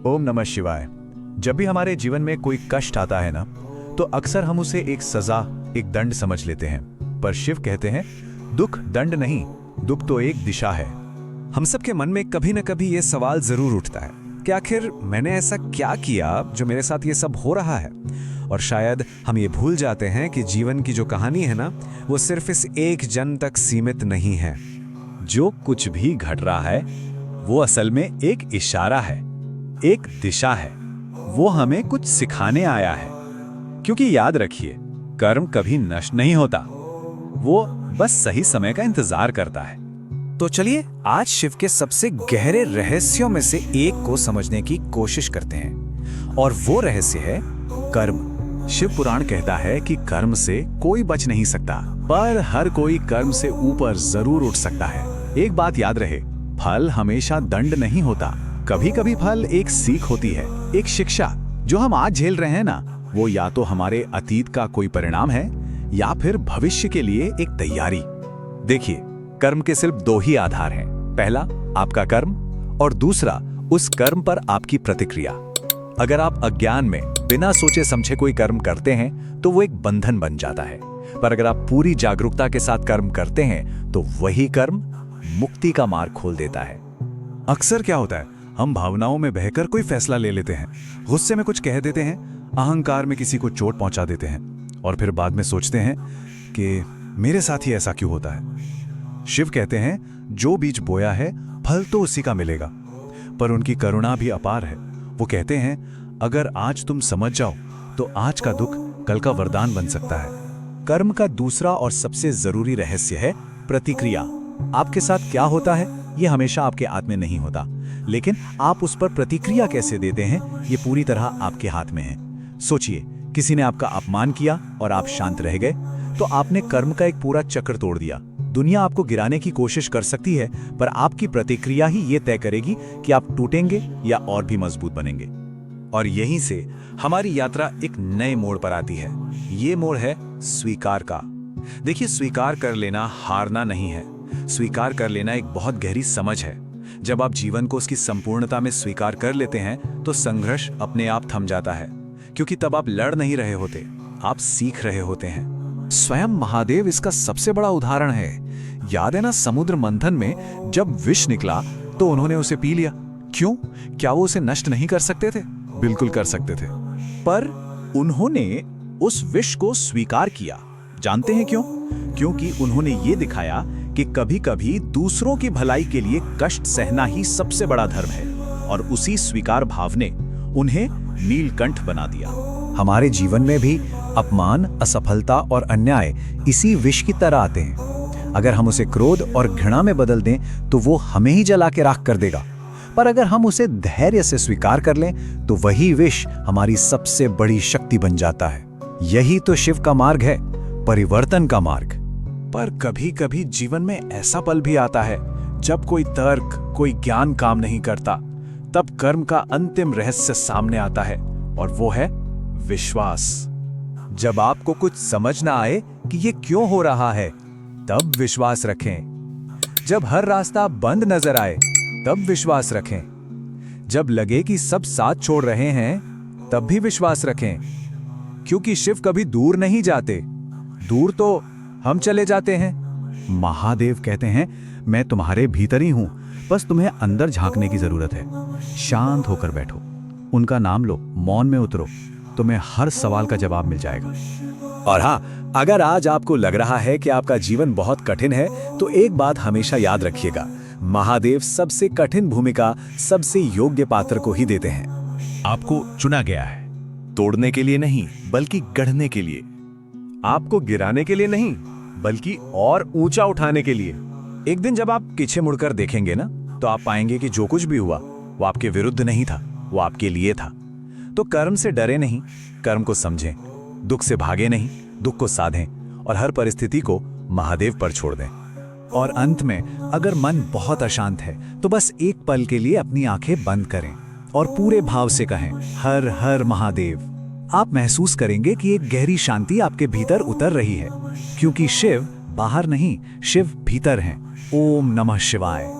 ओम नमः शिवाय। जब भी हमारे जीवन में कोई कष्ट आता है ना, तो अक्सर हम उसे एक सजा, एक दंड समझ लेते हैं। पर शिव कहते हैं, दुख दंड नहीं, दुख तो एक दिशा है। हम सबके मन में कभी न कभी ये सवाल जरूर उठता है कि आखिर मैंने ऐसा क्या किया जो मेरे साथ ये सब हो रहा है। और शायद हम ये भूल जाते हैं कि जीवन की जो कहानी है ना, वो सिर्फ इस एक जन्म तक सीमित नहीं है। जो कुछ भी घट रहा है वो असल में एक इशारा है, एक दिशा है। वो हमें कुछ सिखाने आया है। क्योंकि याद रखिए, कर्म कभी नष्ट नहीं होता, वो बस सही समय का इंतजार करता है। तो चलिए आज शिव के सबसे गहरे रहस्यों में से एक को समझने की कोशिश करते हैं, और वो रहस्य है कर्म। शिव पुराण कहता है कि कर्म से कोई बच नहीं सकता, पर हर कोई कर्म से ऊपर जरूर उठ सकता है। एक बात याद रहे, फल हमेशा दंड नहीं होता। कभी कभी फल एक सीख होती है, एक शिक्षा। जो हम आज झेल रहे हैं ना, वो या तो हमारे अतीत का कोई परिणाम है या फिर भविष्य के लिए एक तैयारी। देखिए, कर्म के सिर्फ दो ही आधार हैं। पहला आपका कर्म, और दूसरा उस कर्म पर आपकी प्रतिक्रिया। अगर आप अज्ञान में बिना सोचे समझे कोई कर्म करते हैं तो वो एक बंधन बन जाता है। पर अगर आप पूरी जागरूकता के साथ कर्म करते हैं तो वही कर्म मुक्ति का मार्ग खोल देता है। अक्सर क्या होता है, हम भावनाओं में बहकर कोई फैसला ले लेते हैं, गुस्से में कुछ कह देते हैं, अहंकार में किसी को चोट पहुंचा देते हैं, और फिर बाद में सोचते हैं कि मेरे साथ ही ऐसा क्यों होता है। शिव कहते हैं, जो बीज बोया है फल तो उसी का मिलेगा। पर उनकी करुणा भी अपार है। वो कहते हैं, अगर आज तुम समझ जाओ तो आज का दुख कल का वरदान बन सकता है। कर्म का दूसरा और सबसे जरूरी रहस्य है प्रतिक्रिया। आपके साथ क्या होता है ये हमेशा आपके हाथ में नहीं होता, लेकिन आप उस पर प्रतिक्रिया कैसे देते हैं ये पूरी तरह आपके हाथ में है। सोचिए, किसी ने आपका अपमान किया और आप शांत रह गए, तो आपने कर्म का एक पूरा चक्र तोड़ दिया। दुनिया आपको गिराने की कोशिश कर सकती है, पर आपकी प्रतिक्रिया ही ये तय करेगी कि आप टूटेंगे या और भी मजबूत बनेंगे। और यहीं से हमारी यात्रा एक नए मोड़ पर आती है। ये मोड़ है स्वीकार का। देखिए, स्वीकार कर लेना हारना नहीं है। स्वीकार कर लेना एक बहुत गहरी समझ है। जब आप जीवन को उसकी संपूर्णता में स्वीकार कर लेते हैं तो संघर्ष अपने आप थम जाता है, क्योंकि तब आप लड़ नहीं रहे होते, आप सीख रहे होते हैं। स्वयं महादेव इसका सबसे बड़ा उदाहरण है। याद है ना, समुद्र मंथन में जब विष निकला तो उन्होंने उसे पी लिया। क्यों? क्या वो उसे नष्ट नहीं कर सकते थे? बिल्कुल कर सकते थे, पर उन्होंने उस विष को स्वीकार किया। जानते हैं क्यों? क्योंकि उन्होंने ये दिखाया कि कभी-कभी दूसरों की भलाई के लिए कष्ट सहना ही सबसे बड़ा धर्म है, और उसी स्वीकार भाव ने उन्हें नीलकंठ बना दिया। हमारे जीवन में भी अपमान, असफलता और अन्याय इसी विष की तरह आते हैं। अगर हम उसे क्रोध और घृणा में बदल दें तो वो हमें ही जला के राख कर देगा। पर अगर हम उसे धैर्य से स्वीकार कर लें तो वही विष हमारी सबसे बड़ी शक्ति बन जाता है। यही तो शिव का मार्ग है, परिवर्तन का मार्ग। पर कभी कभी जीवन में ऐसा पल भी आता है जब कोई तर्क, कोई ज्ञान काम नहीं करता। तब कर्म का अंतिम रहस्य सामने आता है, और वो है विश्वास। जब आपको कुछ समझ ना आए कि ये क्यों हो रहा है, तब विश्वास रखें। जब हर रास्ता बंद नजर आए, तब विश्वास रखें। जब लगे कि सब साथ छोड़ रहे हैं, तब भी विश्वास रखें। क्योंकि शिव कभी दूर नहीं जाते, दूर तो हम चले जाते हैं। महादेव कहते हैं, मैं तुम्हारे भीतर ही हूं, बस तुम्हें अंदर झांकने की जरूरत है। शांत होकर बैठो, उनका नाम लो, मौन में उतरो, तुम्हें हर सवाल का जवाब मिल जाएगा। और हाँ, अगर आज आपको लग रहा है कि आपका जीवन बहुत कठिन है, तो एक बात हमेशा याद रखिएगा, महादेव सबसे कठिन भूमिका सबसे योग्य पात्र को ही देते हैं। आपको चुना गया है, तोड़ने के लिए नहीं बल्कि गढ़ने के लिए। आपको गिराने के लिए नहीं बल्कि और ऊंचा उठाने के लिए। एक दिन जब आप पीछे मुड़कर देखेंगे ना, तो आप पाएंगे कि जो कुछ भी हुआ वो आपके विरुद्ध नहीं था, वो आपके लिए था। तो कर्म से डरे नहीं, कर्म को समझें। दुख से भागे नहीं, दुख को साधें, और हर परिस्थिति को महादेव पर छोड़ दें। और अंत में, अगर मन बहुत अशांत है तो बस एक पल के लिए अपनी आंखें बंद करें और पूरे भाव से कहें, हर हर महादेव। आप महसूस करेंगे कि एक गहरी शांति आपके भीतर उतर रही है, क्योंकि शिव बाहर नहीं, शिव भीतर हैं। ओम नमः शिवाय।